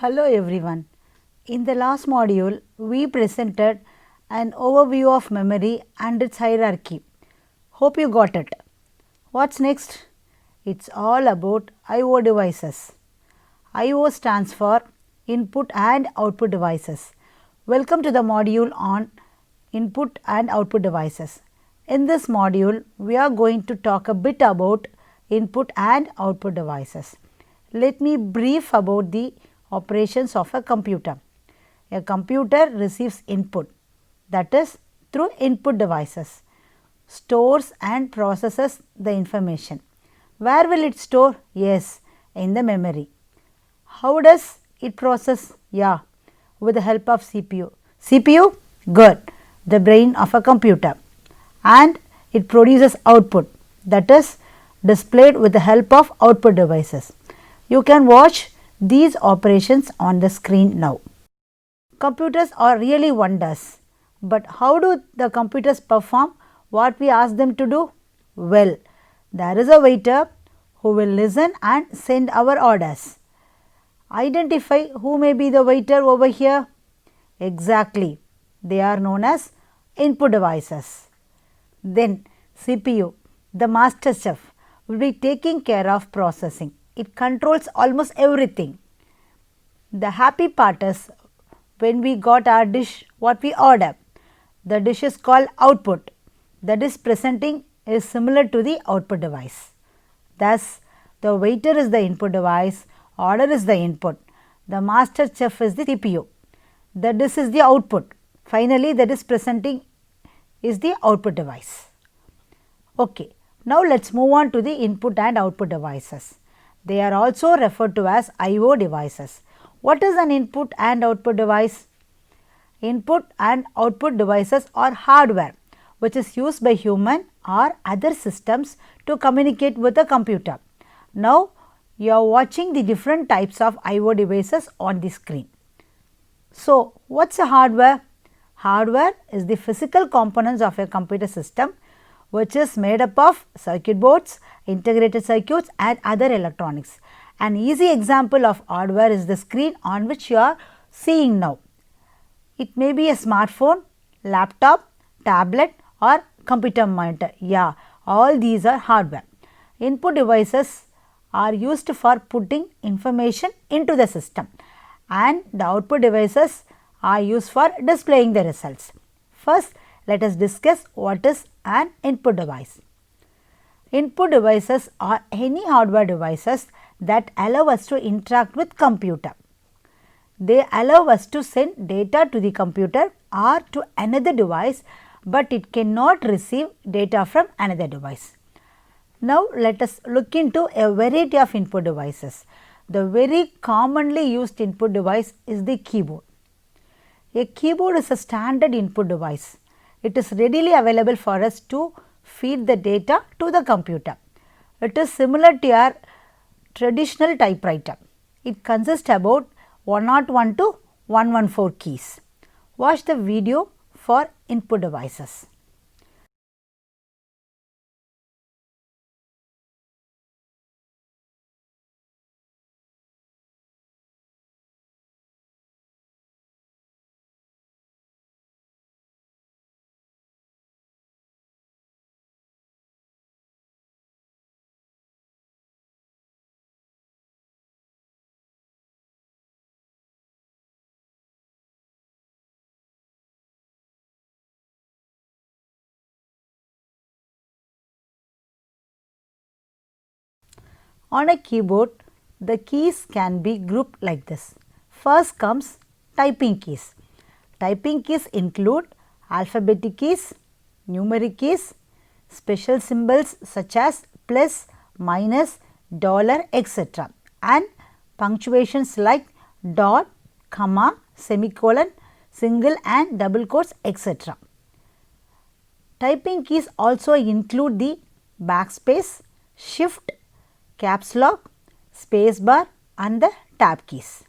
Hello everyone. In the last module, we presented an overview of memory and its hierarchy. Hope you got it. What's next? It's all about I/O devices. I/O stands for Input and Output Devices. Welcome to the module on Input and Output Devices. In this module, we are going to talk a bit about input and output devices. Let me brief about the operations of a computer. A computer receives input, that is through input devices, stores and processes the information. Where will it store? Yes, in the memory. How does it process? Yeah, with the help of CPU. CPU? Good, the brain of a computer. And it produces output, that is displayed with the help of output devices. You can watch these operations on the screen now. Computers are really wonders, but how do the computers perform what we ask them to do? Well, there is a waiter who will listen and send our orders. Identify who may be the waiter over here. Exactly, they are known as input devices. Then CPU, the master chef, will be taking care of processing. It controls almost everything. The happy part is when we got our dish, what we order. The dish is called output. The dish presenting is similar to the output device. Thus, the waiter is the input device, order is the input, the master chef is the CPU, the dish is the output. Finally, the dish presenting is the output device. Okay, now let us move on to the input and output devices. They are also referred to as I/O devices. What is an input and output device? Input and output devices are hardware which is used by human or other systems to communicate with a computer. Now, you are watching the different types of I/O devices on the screen. So, what is a hardware? Hardware is the physical components of a computer system which is made up of circuit boards, integrated circuits and other electronics. An easy example of hardware is the screen on which you are seeing now. It may be a smartphone, laptop, tablet or computer monitor. Yeah, all these are hardware. Input devices are used for putting information into the system and the output devices are used for displaying the results. First, let us discuss what is an input device. Input devices are any hardware devices that allow us to interact with computer. They allow us to send data to the computer or to another device, but it cannot receive data from another device. Now, let us look into a variety of input devices. The very commonly used input device is the keyboard. A keyboard is a standard input device. It is readily available for us to feed the data to the computer. It is similar to your traditional typewriter. It consists about 101 to 114 keys. Watch the video for input devices. On a keyboard, the keys can be grouped like this. First comes typing keys. Typing keys include alphabetic keys, numeric keys, special symbols such as plus, minus, dollar, etc. and punctuations like dot, comma, semicolon, single and double quotes, etc. Typing keys also include the backspace, shift, caps lock, space bar and the tab keys.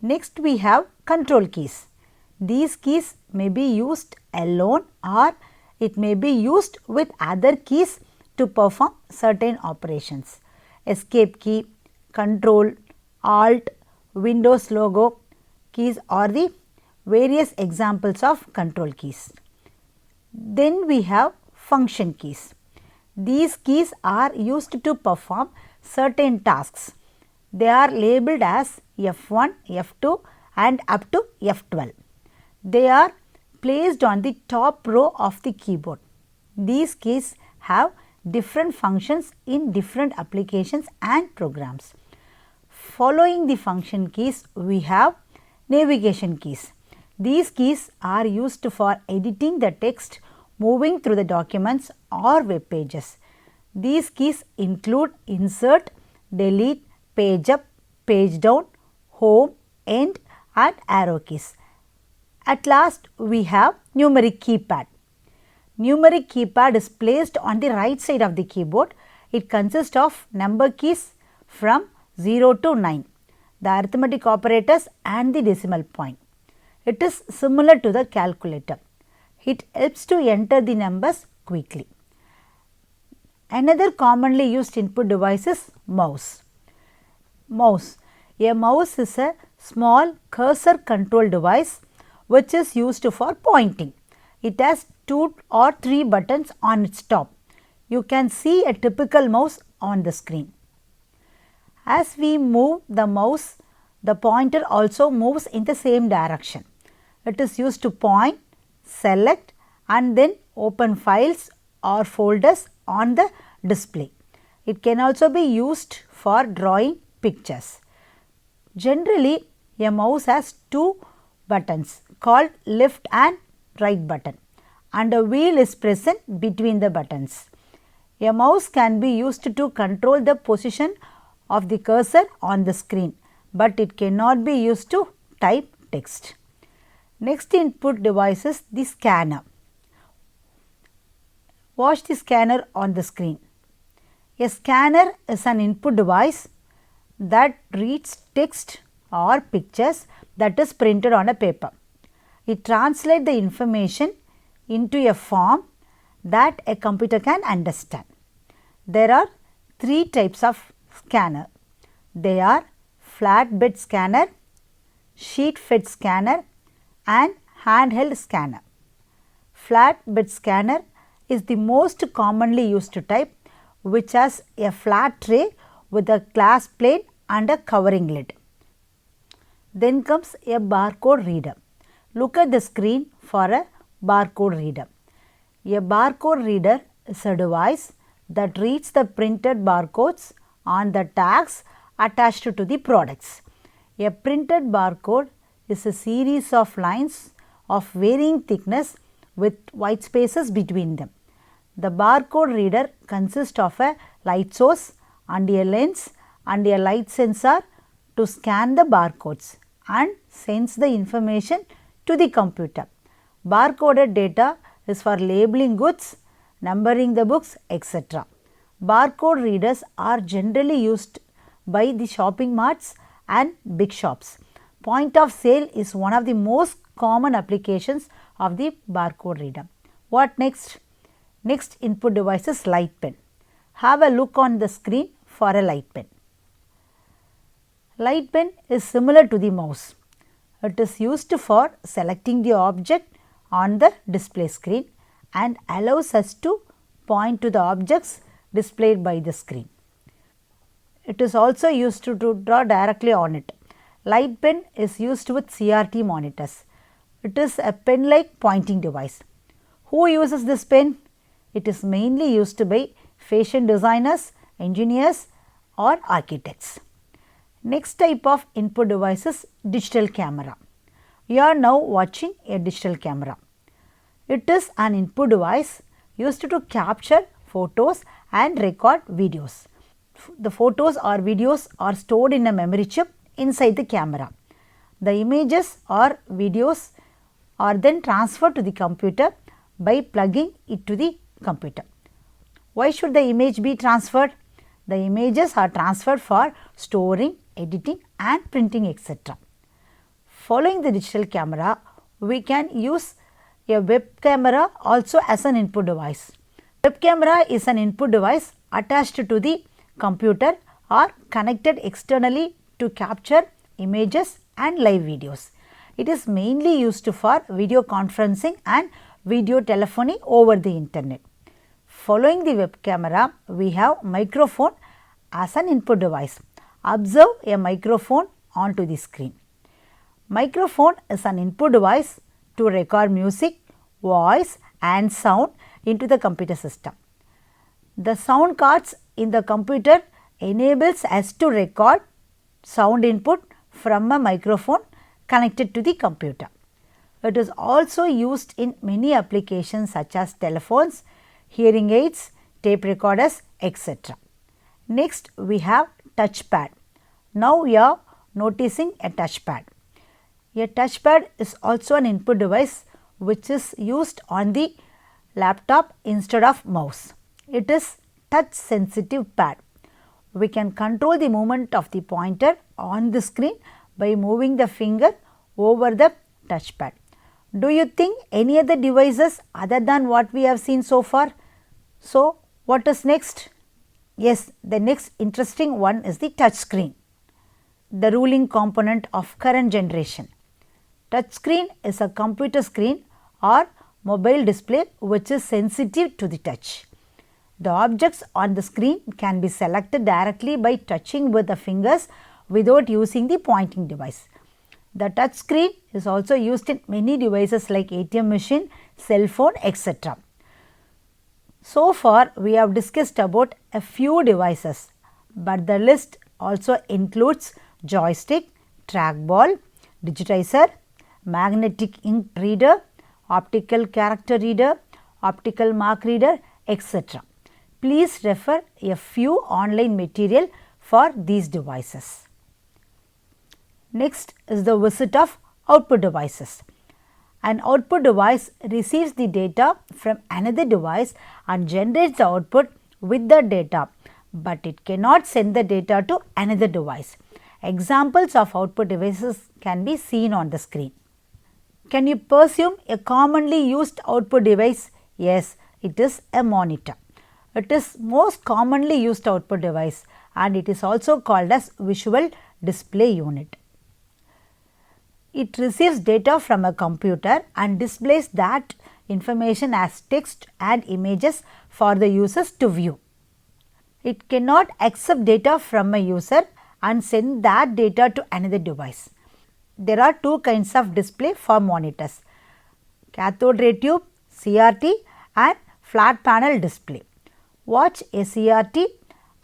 Next we have control keys. These keys may be used alone or it may be used with other keys to perform certain operations. Escape key, control, alt, Windows logo keys are the various examples of control keys. Then we have function keys. These keys are used to perform certain tasks. They are labeled as F1, F2 and up to F12. They are placed on the top row of the keyboard. These keys have different functions in different applications and programs. Following the function keys, we have navigation keys. These keys are used for editing the text moving through the documents or web pages. These keys include insert, delete, page up, page down, home, end and arrow keys. At last, we have numeric keypad. Numeric keypad is placed on the right side of the keyboard. It consists of number keys from 0 to 9, the arithmetic operators and the decimal point. It is similar to the calculator. It helps to enter the numbers quickly. Another commonly used input device is mouse. Mouse. A mouse is a small cursor control device which is used for pointing. It has 2 or 3 buttons on its top. You can see a typical mouse on the screen. As we move the mouse, the pointer also moves in the same direction. It is used to point, select and then open files or folders on the display. It can also be used for drawing pictures. Generally, a mouse has 2 buttons called left and right button and a wheel is present between the buttons. A mouse can be used to control the position of the cursor on the screen, but it cannot be used to type text. Next input device is the scanner. Watch the scanner on the screen. A scanner is an input device that reads text or pictures that is printed on a paper. It translates the information into a form that a computer can understand. There are 3 types of scanner. They are flatbed scanner, sheet fed scanner and handheld scanner. Flatbed scanner is the most commonly used type, which has a flat tray with a glass plate and a covering lid. Then comes a barcode reader. Look at the screen for a barcode reader. A barcode reader is a device that reads the printed barcodes on the tags attached to the products. A printed barcode is a series of lines of varying thickness with white spaces between them. The barcode reader consists of a light source and a lens and a light sensor to scan the barcodes and sends the information to the computer. Barcoded data is for labeling goods, numbering the books, etc. Barcode readers are generally used by the shopping marts and big shops. Point of sale is one of the most common applications of the barcode reader. What next? Next input device is light pen. Have a look on the screen for a light pen. Light pen is similar to the mouse. It is used for selecting the object on the display screen and allows us to point to the objects displayed by the screen. It is also used to draw directly on it. Light pen is used with CRT monitors. It is a pen-like pointing device. Who uses this pen? It is mainly used by fashion designers, engineers or architects. Next type of input device is digital camera. You are now watching a digital camera. It is an input device used to capture photos and record videos. The photos or videos are stored in a memory chip inside the camera. The images or videos are then transferred to the computer by plugging it to the computer. Why should the image be transferred? The images are transferred for storing, editing and printing, etc. Following the digital camera, we can use a web camera also as an input device. Web camera is an input device attached to the computer or connected externally to capture images and live videos. It is mainly used for video conferencing and video telephony over the internet. Following the web camera, we have microphone as an input device. Observe a microphone onto the screen. Microphone is an input device to record music, voice and sound into the computer system. The sound cards in the computer enables us to record sound input from a microphone connected to the computer. It is also used in many applications such as telephones, hearing aids, tape recorders, etc. Next, we have touchpad. Now, we are noticing a touchpad. A touchpad is also an input device which is used on the laptop instead of mouse. It is touch sensitive pad. We can control the movement of the pointer on the screen by moving the finger over the touchpad. Do you think any other devices other than what we have seen so far? So, what is next? Yes, the next interesting one is the touch screen, the ruling component of current generation. Touch screen is a computer screen or mobile display which is sensitive to the touch. The objects on the screen can be selected directly by touching with the fingers without using the pointing device. The touch screen is also used in many devices like ATM machine, cell phone, etc. So far, we have discussed about a few devices, but the list also includes joystick, trackball, digitizer, magnetic ink reader, optical character reader, optical mark reader, etc. Please refer a few online material for these devices. Next is the visit of output devices. An output device receives the data from another device and generates the output with the data, but it cannot send the data to another device. Examples of output devices can be seen on the screen. Can you presume a commonly used output device? Yes, it is a monitor. It is most commonly used output device and it is also called as visual display unit. It receives data from a computer and displays that information as text and images for the users to view. It cannot accept data from a user and send that data to another device. There are two kinds of display for monitors: cathode ray tube CRT and flat panel display. Watch a CRT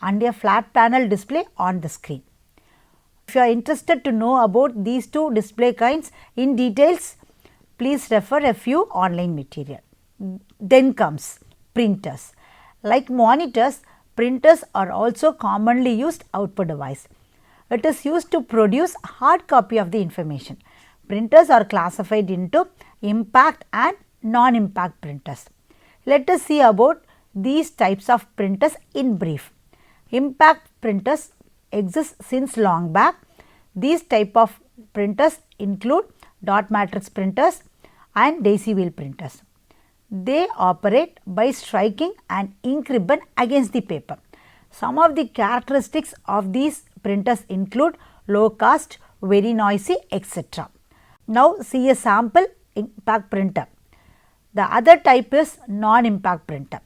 and a flat panel display on the screen. If you are interested to know about these two display kinds in details, please refer a few online material. Then comes printers. Like monitors, printers are also commonly used output device. It is used to produce hard copy of the information. Printers are classified into impact and non-impact printers. Let us see about these types of printers in brief. Impact printers exist since long back. These type of printers include dot matrix printers and daisy wheel printers. They operate by striking an ink ribbon against the paper. Some of the characteristics of these printers include low cost, very noisy, etc. Now, see a sample impact printer. The other type is non-impact printer.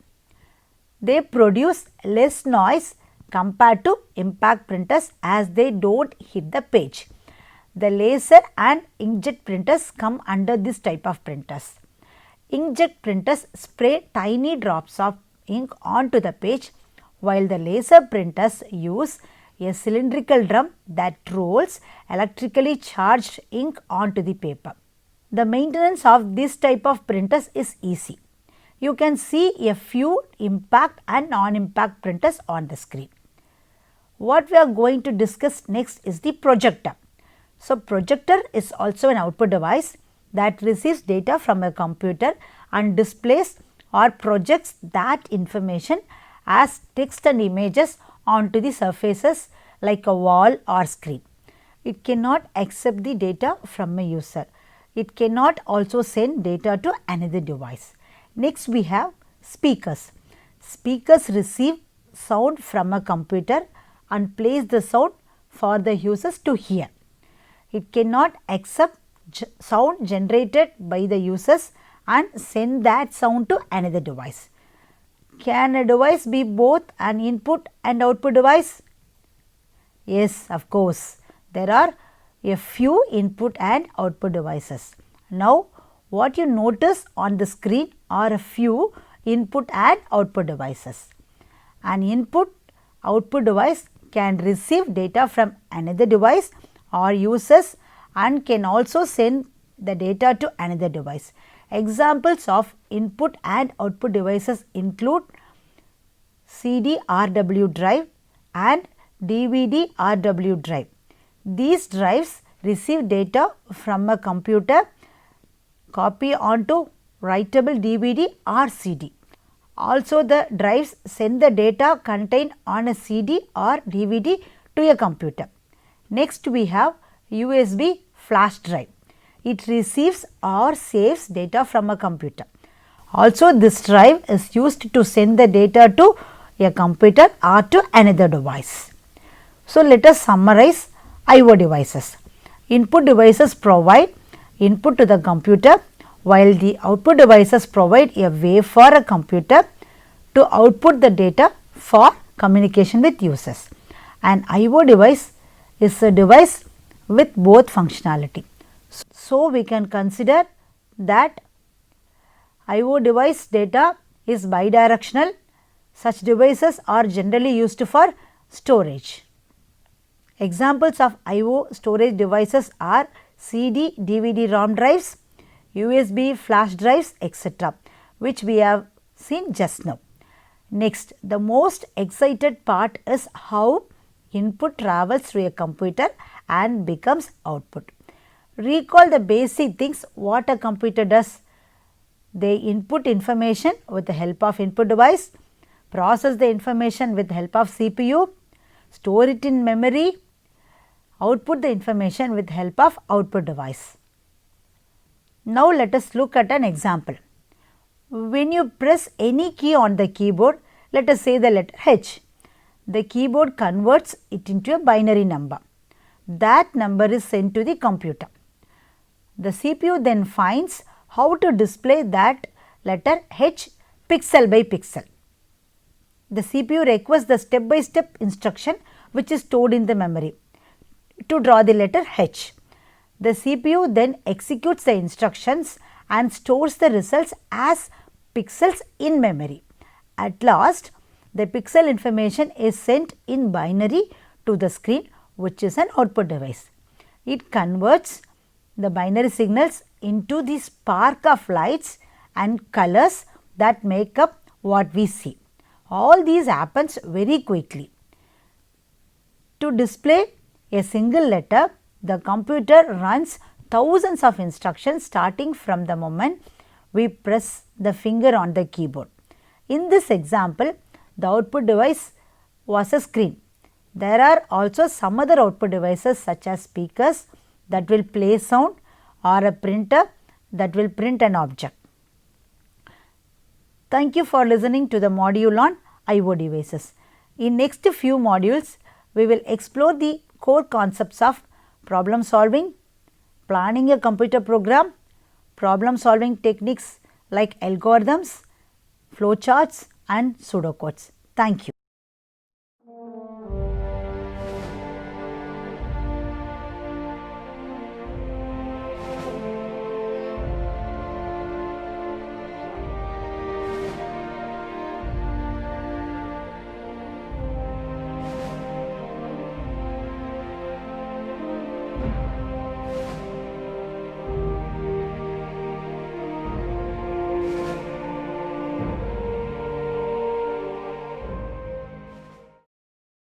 They produce less noise compared to impact printers as they do not hit the page. The laser and inkjet printers come under this type of printers. Inkjet printers spray tiny drops of ink onto the page, while the laser printers use a cylindrical drum that rolls electrically charged ink onto the paper. The maintenance of this type of printers is easy. You can see a few impact and non-impact printers on the screen. What we are going to discuss next is the projector. So, projector is also an output device that receives data from a computer and displays or projects that information as text and images onto the surfaces like a wall or screen. It cannot accept the data from a user. It cannot also send data to another device. Next, we have speakers. Speakers receive sound from a computer and plays the sound for the users to hear. It cannot accept sound generated by the users and send that sound to another device. Can a device be both an input and output device? Yes, of course. There are a few input and output devices. Now, what you notice on the screen are a few input and output devices. An input output device can receive data from another device or users and can also send the data to another device. Examples of input and output devices include CD-RW drive and DVD-RW drive. These drives receive data from a computer, copy onto writable DVD or CD. Also, the drives send the data contained on a CD or DVD to a computer. Next, we have USB flash drive. It receives or saves data from a computer. Also, this drive is used to send the data to a computer or to another device. So, let us summarize I/O devices. Input devices provide input to the computer, while the output devices provide a way for a computer to output the data for communication with users. An I/O device is a device with both functionality. So, we can consider that I/O device data is bidirectional. Such devices are generally used for storage. Examples of I/O storage devices are CD, DVD, ROM drives, USB flash drives, etc., which we have seen just now. Next, the most excited part is how input travels through a computer and becomes output. Recall the basic things what a computer does. They input information with the help of input device, process the information with the help of CPU, store it in memory, output the information with the help of output device. Now, let us look at an example. When you press any key on the keyboard, let us say the letter H, the keyboard converts it into a binary number. That number is sent to the computer. The CPU then finds how to display that letter H pixel by pixel. The CPU requests the step-by-step instruction which is stored in the memory to draw the letter H. The CPU then executes the instructions and stores the results as pixels in memory. At last, the pixel information is sent in binary to the screen, which is an output device. It converts the binary signals into the spark of lights and colors that make up what we see. All these happens very quickly. To display a single letter, the computer runs thousands of instructions starting from the moment we press the finger on the keyboard. In this example, the output device was a screen. There are also some other output devices such as speakers that will play sound or a printer that will print an object. Thank you for listening to the module on I/O devices. In next few modules, we will explore the core concepts of problem solving, planning a computer program, problem solving techniques like algorithms, flowcharts and pseudocodes. Thank you.